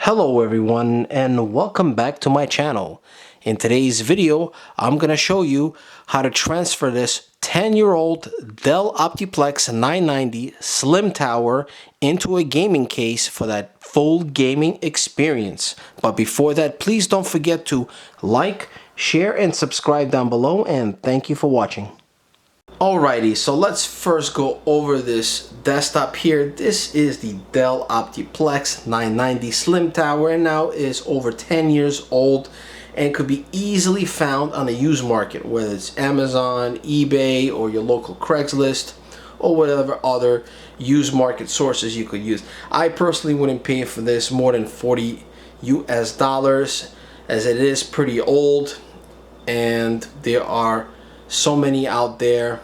Hello everyone and welcome back to my channel. In today's video, I'm going to show you how to transfer this 10-year-old Dell Optiplex 990 Slim Tower into a gaming case for that full gaming experience. But before that, please don't forget to like, share, and subscribe down below, and thank you for watching. Alrighty, so let's first go over this desktop here. This is the Dell Optiplex 990 Slim Tower, and now is over 10 years old and could be easily found on the used market, whether it's Amazon, eBay, or your local Craigslist, or whatever other used market sources you could use. I personally wouldn't pay for this more than $40 US, as it is pretty old and there are so many out there.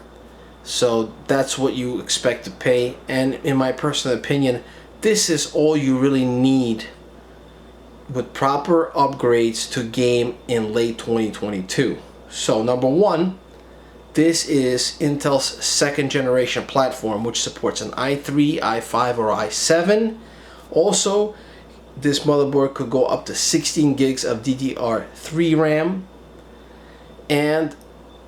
So that's what you expect to pay, and in my personal opinion, this is all you really need with proper upgrades to game in late 2022. So number one, this is Intel's second generation platform, which supports an i3, i5, or i7. Also, this motherboard could go up to 16 gigs of DDR3 RAM and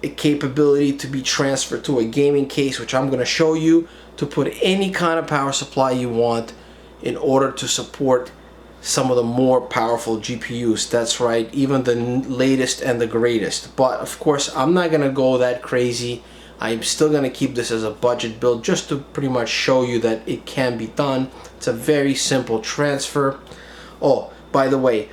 a capability to be transferred to a gaming case, which I'm going to show you, to put any kind of power supply you want in order to support some of the more powerful GPUs. That's right, even the latest and the greatest. But of course, I'm not going to go that crazy. I'm still going to keep this as a budget build just to pretty much show you that it can be done. It's a very simple transfer. Oh, by the way,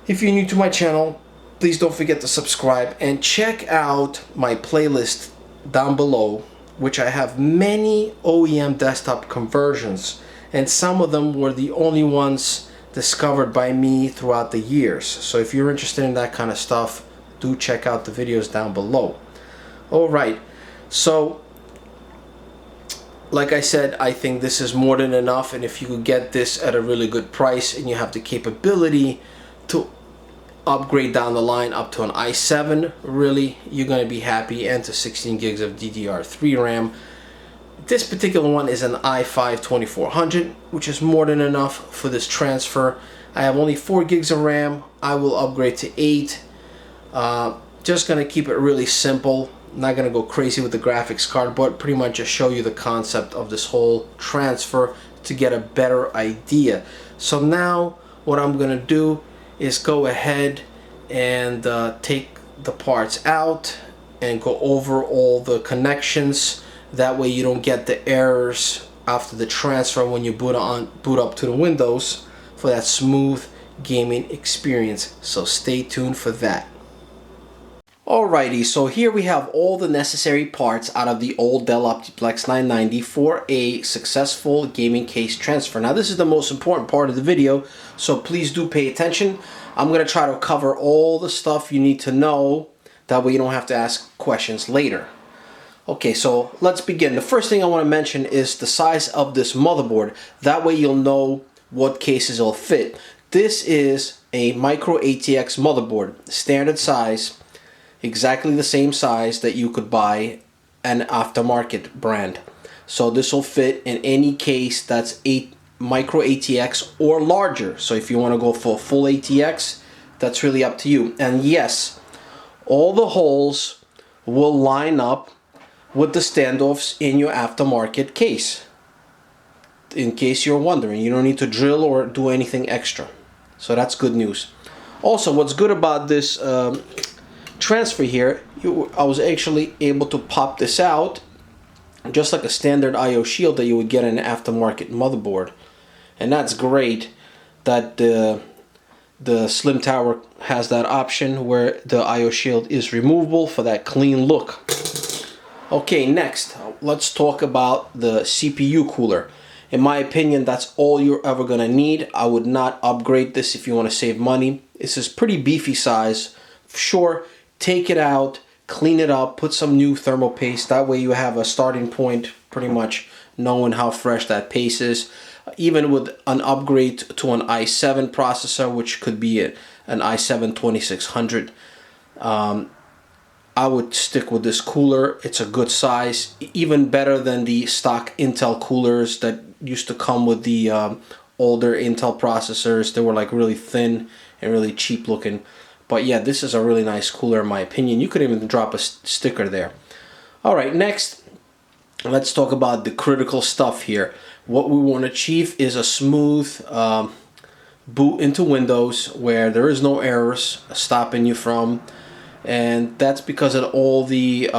if you're new to my channel, please don't forget to subscribe and check out my playlist down below, which I have many OEM desktop conversions, and some of them were the only ones discovered by me throughout the years. So if you're interested in that kind of stuff, do check out the videos down below. Alright, so like I said, I think this is more than enough, and if you could get this at a really good price and you have the capability to upgrade down the line up to an i7, really, you're going to be happy, and to 16 gigs of DDR3 RAM. This particular one is an i5 2400, which is more than enough for this transfer. I have only 4 gigs of RAM. I will upgrade to 8. Just going to keep it really simple. Not going to go crazy with the graphics card, but pretty much just show you the concept of this whole transfer to get a better idea. So now what I'm going to do is go ahead and take the parts out and go over all the connections. That way you don't get the errors after the transfer when you boot up to the Windows for that smooth gaming experience. So stay tuned for that. Alrighty, so here we have all the necessary parts out of the old Dell Optiplex 990 for a successful gaming case transfer. Now this is the most important part of the video, so please do pay attention. I'm going to try to cover all the stuff you need to know, that way you don't have to ask questions later. Okay, so let's begin. The first thing I want to mention is the size of this motherboard. That way you'll know what cases will fit. This is a micro ATX motherboard, standard size. Exactly the same size that you could buy an aftermarket brand. So this will fit in any case that's micro ATX or larger. So if you want to go for full ATX, that's really up to you. And yes, all the holes will line up with the standoffs in your aftermarket case. In case you're wondering, you don't need to drill or do anything extra. So that's good news. Also, what's good about this transfer here, I was actually able to pop this out just like a standard IO shield that you would get in an aftermarket motherboard, and that's great that the Slim Tower has that option where the IO shield is removable for that clean look. Okay, next let's talk about the CPU cooler. In my opinion, that's all you're ever gonna need. I would not upgrade this if you want to save money. This is pretty beefy size. Sure, take it out, clean it up, put some new thermal paste. That way you have a starting point, pretty much knowing how fresh that paste is. Even with an upgrade to an i7 processor, which could be an i7 2600, I would stick with this cooler. It's a good size, even better than the stock Intel coolers that used to come with the older Intel processors. They were like really thin and really cheap looking. But yeah, this is a really nice cooler in my opinion. You could even drop a sticker there. All right, next, let's talk about the critical stuff here. What we want to achieve is a smooth boot into Windows where there is no errors stopping you from, and that's because of all the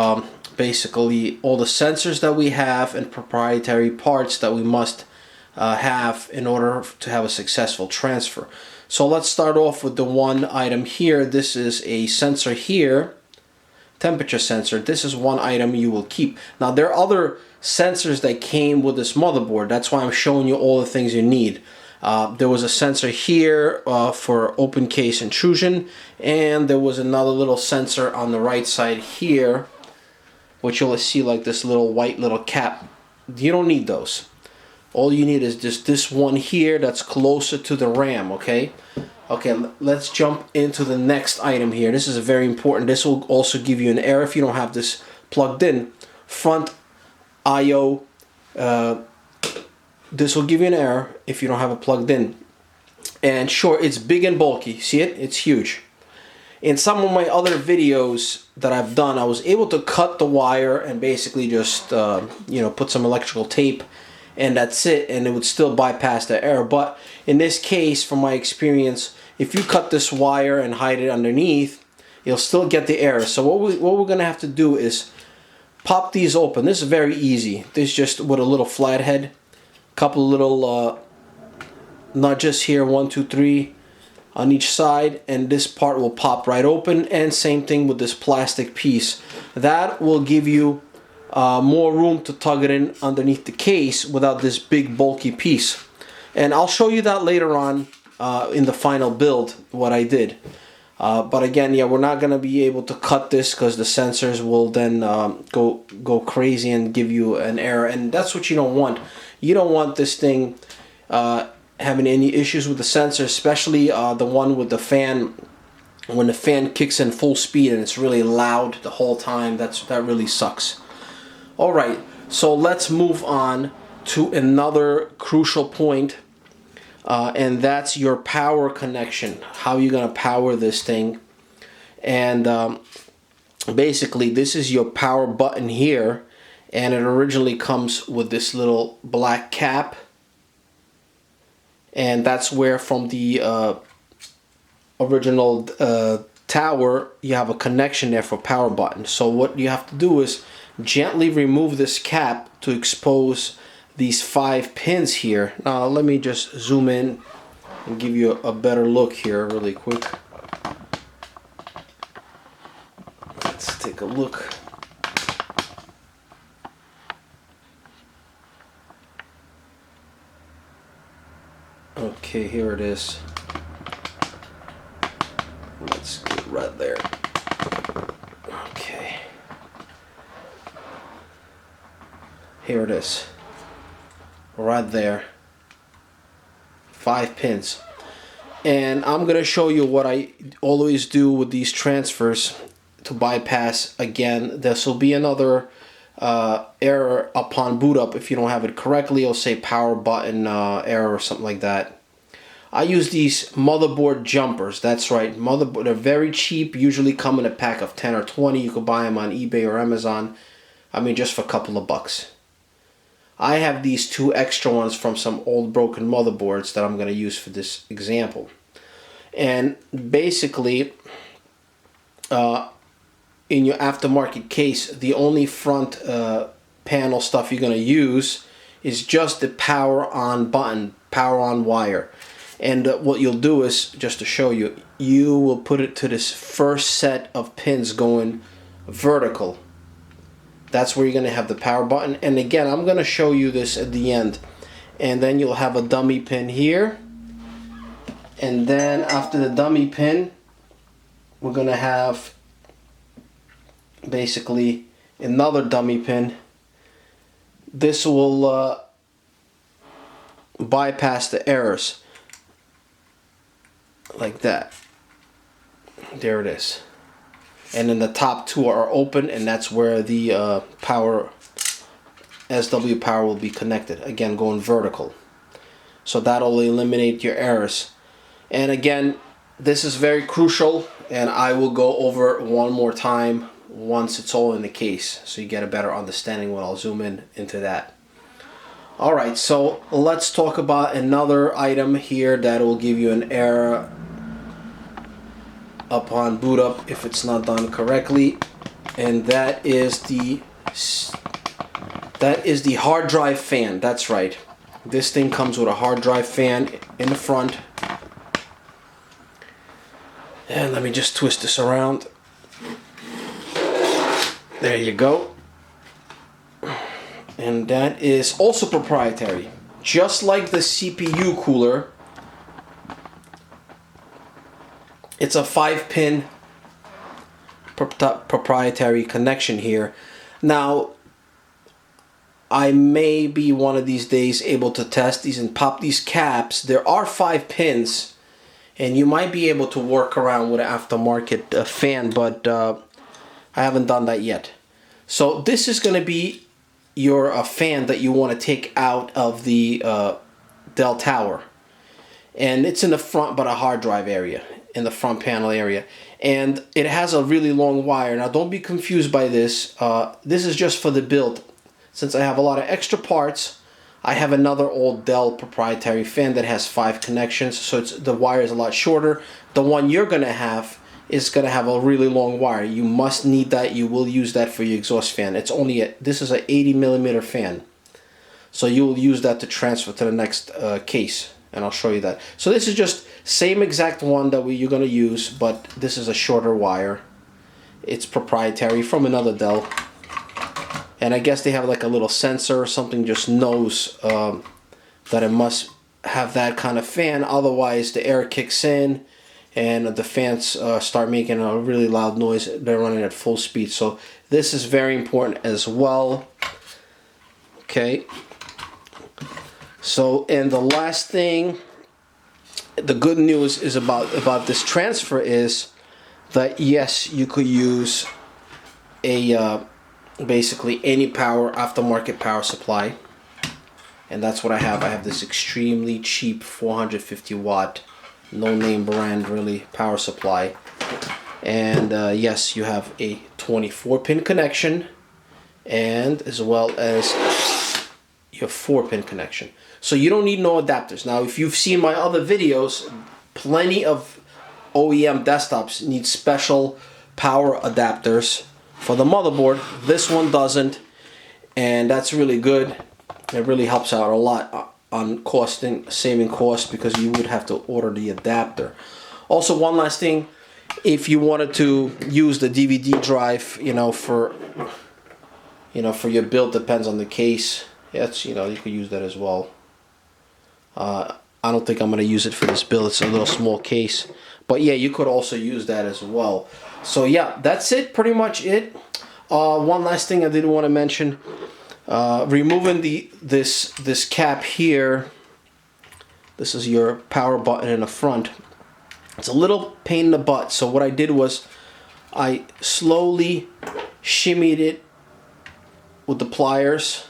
basically all the sensors that we have and proprietary parts that we must have in order to have a successful transfer. So let's start off with the one item here. This is a sensor here, temperature sensor. This is one item you will keep. Now there are other sensors that came with this motherboard. That's why I'm showing you all the things you need. There was a sensor here for open case intrusion, and there was another little sensor on the right side here, which you'll see like this little white little cap. You don't need those. All you need is just this one here that's closer to the RAM, okay? Okay, let's jump into the next item here. This is very important. This will also give you an error if you don't have this plugged in. Front I/O. This will give you an error if you don't have it plugged in. And sure, it's big and bulky. See it? It's huge. In some of my other videos that I've done, I was able to cut the wire and basically just put some electrical tape, and that's it, and it would still bypass the error. But in this case, from my experience, if you cut this wire and hide it underneath, you'll still get the error. So what we're gonna have to do is pop these open. This is very easy. This is just with a little flathead, couple little nudges here, 1, 2, 3 on each side, and this part will pop right open. And same thing with this plastic piece. That will give you more room to tug it in underneath the case without this big bulky piece. And I'll show you that later on in the final build, what I did. But again, yeah, we're not going to be able to cut this because the sensors will then go crazy and give you an error. And that's what you don't want. You don't want this thing having any issues with the sensor, especially the one with the fan. When the fan kicks in full speed and it's really loud the whole time, that really sucks. Alright, so let's move on to another crucial point, and that's your power connection. How you're going to power this thing. And basically this is your power button here, and it originally comes with this little black cap, and that's where from the original tower you have a connection there for power button. So what you have to do is gently remove this cap to expose these 5 pins here. Now let me just zoom in and give you a better look here really quick. Let's take a look. Okay, here it is. Let's get right there. Okay. Here it is. Right there. 5 pins. And I'm going to show you what I always do with these transfers to bypass. Again, this will be another error upon boot up. If you don't have it correctly, it'll say power button error or something like that. I use these motherboard jumpers. That's right, motherboard. They're very cheap, usually come in a pack of 10 or 20. You could buy them on eBay or Amazon. I mean, just for a couple of bucks. I have these 2 extra ones from some old broken motherboards that I'm going to use for this example. And basically, in your aftermarket case, the only front panel stuff you're going to use is just the power on button, power on wire. And what you'll do is, just to show you, you will put it to this first set of pins going vertical. That's where you're going to have the power button. And again, I'm going to show you this at the end. And then you'll have a dummy pin here. And then after the dummy pin, we're going to have basically another dummy pin. This will bypass the errors. Like that. There it is. And then the top 2 are open, and that's where the power, SW power, will be connected. Again, going vertical. So that'll eliminate your errors. And again, this is very crucial, and I will go over it one more time once it's all in the case, so you get a better understanding when I'll zoom in into that. Alright, so let's talk about another item here that will give you an error upon boot up if it's not done correctly, and that is the hard drive fan. That's right. This thing comes with a hard drive fan in the front. And let me just twist this around. There you go. And that is also proprietary. Just like the CPU cooler, it's a 5-pin proprietary connection here. Now, I may be one of these days able to test these and pop these caps. There are 5 pins, and you might be able to work around with an aftermarket fan, but I haven't done that yet. So this is going to be your fan that you want to take out of the Dell tower, and it's in the front, but a hard drive area, in the front panel area, and it has a really long wire. Now don't be confused by this. This is just for the build. Since I have a lot of extra parts, I have another old Dell proprietary fan that has 5 connections, so the wire is a lot shorter. The one you're going to have is going to have a really long wire. You must need that. You will use that for your exhaust fan. It's only this is an 80mm fan, so you will use that to transfer to the next case, and I'll show you that. So this is just same exact one that you're going to use, but this is a shorter wire. It's proprietary from another Dell. And I guess they have like a little sensor or something, just knows that it must have that kind of fan. Otherwise, the air kicks in and the fans start making a really loud noise. They're running at full speed. So this is very important as well. Okay. So, and the last thing, the good news is about this transfer is that yes, you could use a basically any aftermarket power supply, and that's what I have. I have this extremely cheap 450 watt no name brand really power supply, and yes, you have a 24-pin connection and as well as your 4-pin connection, so you don't need no adapters. Now if you've seen my other videos, plenty of OEM desktops need special power adapters for the motherboard. This one doesn't, and that's really good. It really helps out a lot on saving cost, because you would have to order the adapter. Also, one last thing, if you wanted to use the DVD drive, for your build, depends on the case. It's, you could use that as well. I don't think I'm going to use it for this build. It's a little small case, but yeah, you could also use that as well. So yeah, that's it, pretty much it. One last thing I did want to mention, removing this cap here. This is your power button in the front. It's a little pain in the butt, so what I did was I slowly shimmied it with the pliers,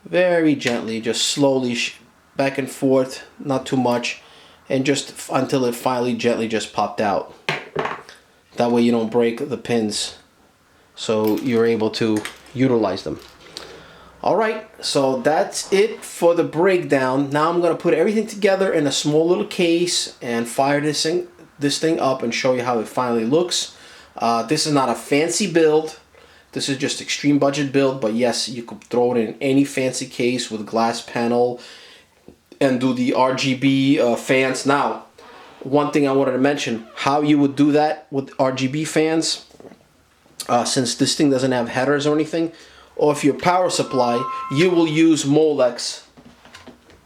very gently, just slowly back and forth, not too much, and just until it finally gently just popped out. That way you don't break the pins, so you're able to utilize them. Alright, so that's it for the breakdown. Now I'm going to put everything together in a small little case and fire this thing up and show you how it finally looks. This is not a fancy build. This is just extreme budget build, but yes, you could throw it in any fancy case with glass panel and do the RGB fans. Now, one thing I wanted to mention, how you would do that with RGB fans, since this thing doesn't have headers or anything, or if your power supply, you will use Molex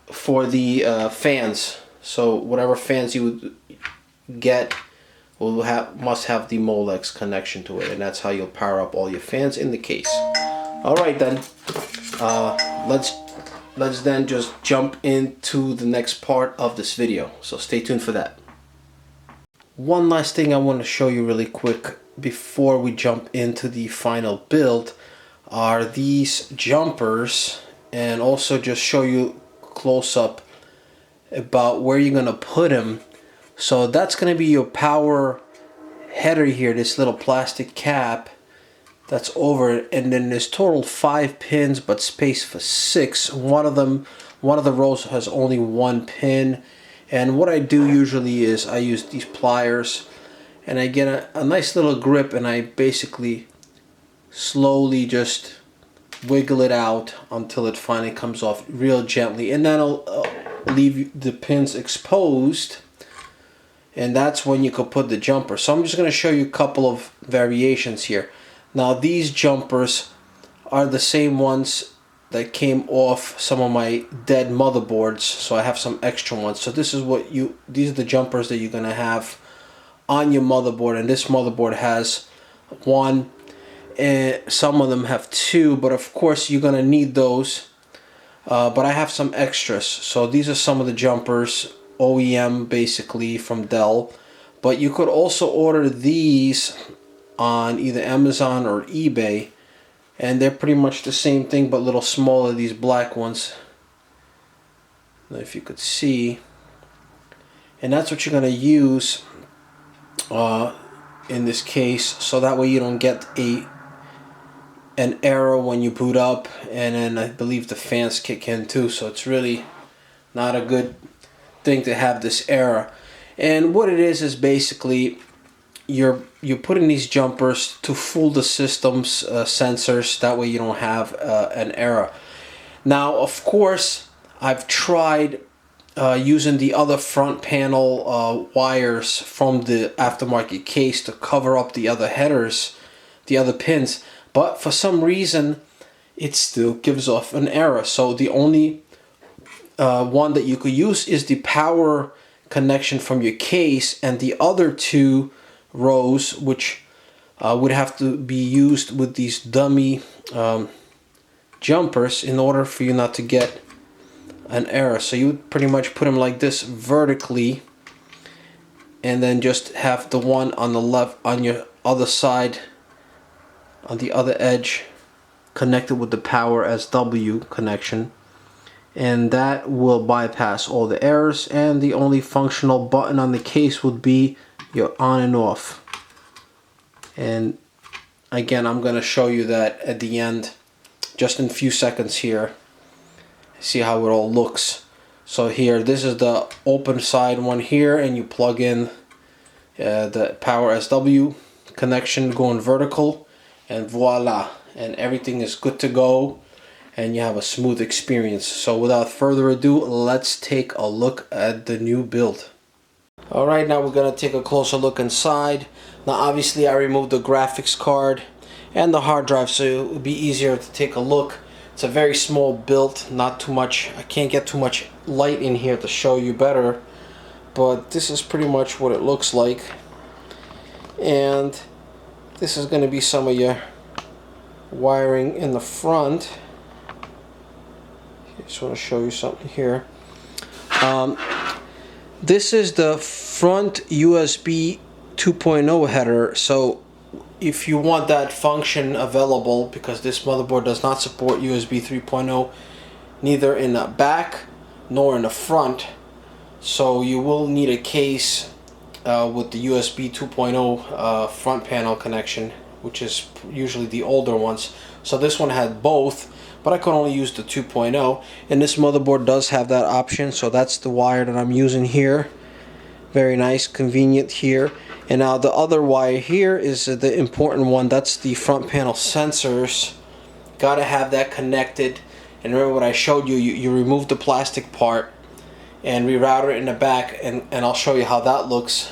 for the fans. So whatever fans you would get must have the Molex connection to it, and that's how you'll power up all your fans in the case. Alright then, let's then just jump into the next part of this video, so stay tuned for that. One last thing I want to show you really quick before we jump into the final build are these jumpers and also just show you close up about where you're gonna put them. So that's gonna be your power header here, this little plastic cap that's over it, and then there's total 5 pins but space for 6. One of the rows has only 1 pin, and what I do usually is I use these pliers and I get a nice little grip, and I basically slowly just wiggle it out until it finally comes off real gently, and that'll leave the pins exposed, and that's when you could put the jumper. So I'm just going to show you a couple of variations here. Now these jumpers are the same ones that came off some of my dead motherboards, so I have some extra ones. So these are the jumpers that you're going to have on your motherboard, and this motherboard has 1, and some of them have 2, but of course you're going to need those. But I have some extras. So these are some of the jumpers, OEM basically from Dell, but you could also order these on either Amazon or eBay, and they're pretty much the same thing but a little smaller, these black ones, if you could see. And that's what you're going to use in this case, so that way you don't get an error when you boot up, and then I believe the fans kick in too, so it's really not a good thing to have this error. And what it is basically you're putting these jumpers to fool the system's sensors, that way you don't have an error. Now of course I've tried using the other front panel wires from the aftermarket case to cover up the other headers, the other pins, but for some reason it still gives off an error. So the only one that you could use is the power connection from your case, and the other 2 rows, which would have to be used with these dummy jumpers in order for you not to get an error. So you would pretty much put them like this vertically, and then just have the one on the left on your other side, on the other edge, connected with the power SW connection, and that will bypass all the errors, and the only functional button on the case would be your on and off. And again, I'm going to show you that at the end, just in a few seconds here. See how it all looks. So here, this is the open side one here, and you plug in the power SW connection going vertical, and voila, and everything is good to go, and you have a smooth experience. So without further ado, let's take a look at the new build. Alright, now we're going to take a closer look inside. Now obviously I removed the graphics card and the hard drive, so it would be easier to take a look. It's a very small build, not too much, I can't get too much light in here to show you better, but this is pretty much what it looks like. And this is going to be some of your wiring in the front. I just want to show you something here. This is the front USB 2.0 header, so if you want that function available, because this motherboard does not support USB 3.0 neither in the back nor in the front, so you will need a case with the USB 2.0 front panel connection, which is usually the older ones. So this one had both, but I could only use the 2.0, and this motherboard does have that option, so that's the wire that I'm using here. Very nice, convenient here. And now the other wire here is the important one. That's the front panel sensors. Gotta have that connected. And remember what I showed you, you remove the plastic part and reroute it in the back, and I'll show you how that looks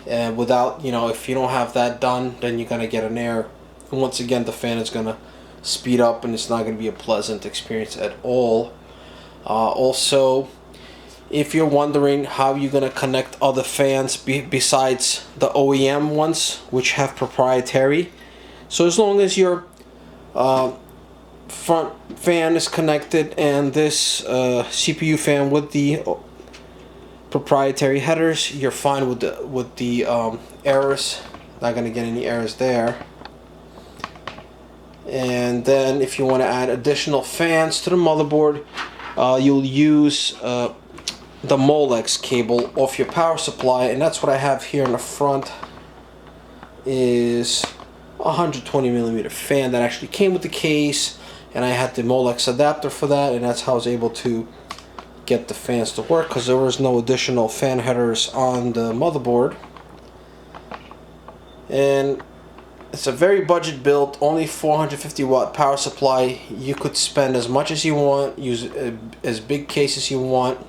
without, you know, if you don't have that done, then you're gonna get an error. And once again, the fan is gonna speed up, and it's not gonna be a pleasant experience at all. Also, if you're wondering how you're going to connect other fans besides the OEM ones, which have proprietary, so as long as your front fan is connected and this CPU fan with the proprietary headers, you're fine with the errors. Not going to get any errors there. And then if you want to add additional fans to the motherboard, you'll use the Molex cable off your power supply, and that's what I have here in the front. Is a 120mm fan that actually came with the case, and I had the Molex adapter for that, and that's how I was able to get the fans to work, because there was no additional fan headers on the motherboard. And it's a very budget built, only 450 watt power supply. You could spend as much as you want, use as big case as you want,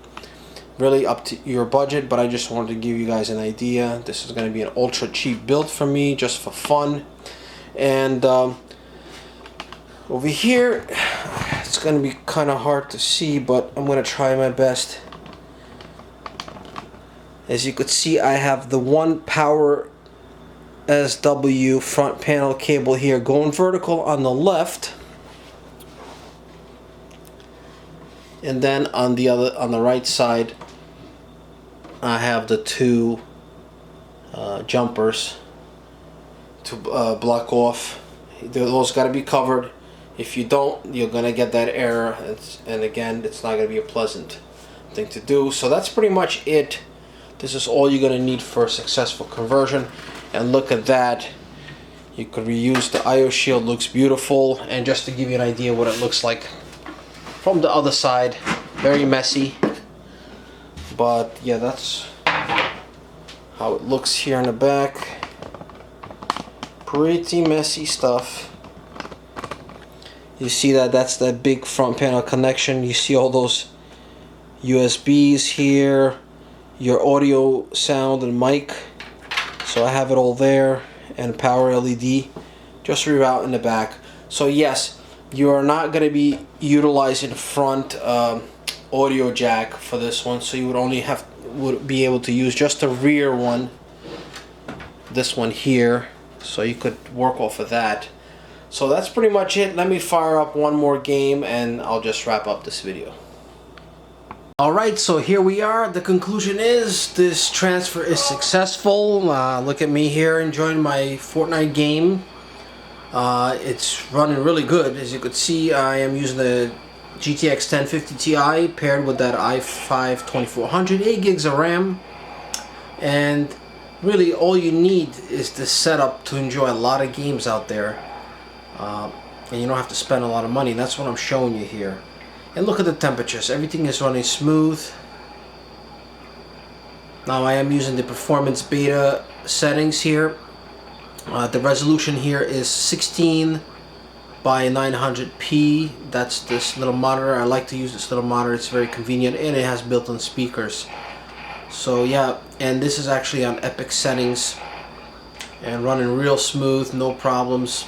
really up to your budget, but I just wanted to give you guys an idea. This is going to be an ultra cheap build for me, just for fun. And over here, it's going to be kind of hard to see, but I'm going to try my best. As you could see, I have the one power SW front panel cable here going vertical on the left, and then on the right side I have the two jumpers to block off. Those got to be covered. If you don't, you're gonna get that error, and again, it's not gonna be a pleasant thing to do. So that's pretty much it. This is all you're gonna need for a successful conversion. And look at that, you could reuse the IO shield, looks beautiful. And just to give you an idea what it looks like from the other side, very messy, but yeah, that's how it looks here in the back. Pretty messy stuff. You see that's that big front panel connection. You see all those USBs here, your audio, sound, and mic. So I have it all there, and power LED just reroute in the back. So yes, you are not going to be utilizing the front audio jack for this one, so you would be able to use just the rear one, this one here, so you could work off of that. So that's pretty much it. Let me fire up one more game and I'll just wrap up this video. Alright, so here we are. The conclusion is this transfer is successful. Look at me here enjoying my Fortnite game. It's running really good. As you could see, I am using the GTX 1050 Ti paired with that i5 2400, 8 gigs of RAM. And really all you need is the setup to enjoy a lot of games out there. And you don't have to spend a lot of money. That's what I'm showing you here. And look at the temperatures. Everything is running smooth. Now I am using the performance beta settings here. The resolution here is 16 by 900p. That's this little monitor. I like to use this little monitor. It's very convenient, and it has built-in speakers. So yeah, and this is actually on epic settings and running real smooth, no problems.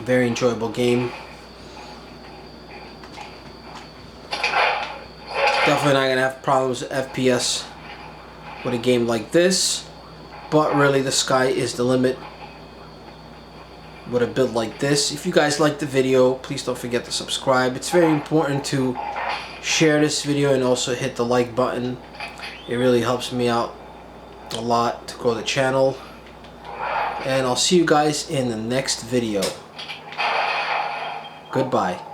Very enjoyable game. Definitely not gonna have problems with FPS with a game like this, but really the sky is the limit with a build like this. If you guys like the video, please don't forget to subscribe. It's very important to share this video and also hit the like button. It really helps me out a lot to grow the channel. And I'll see you guys in the next video. Goodbye.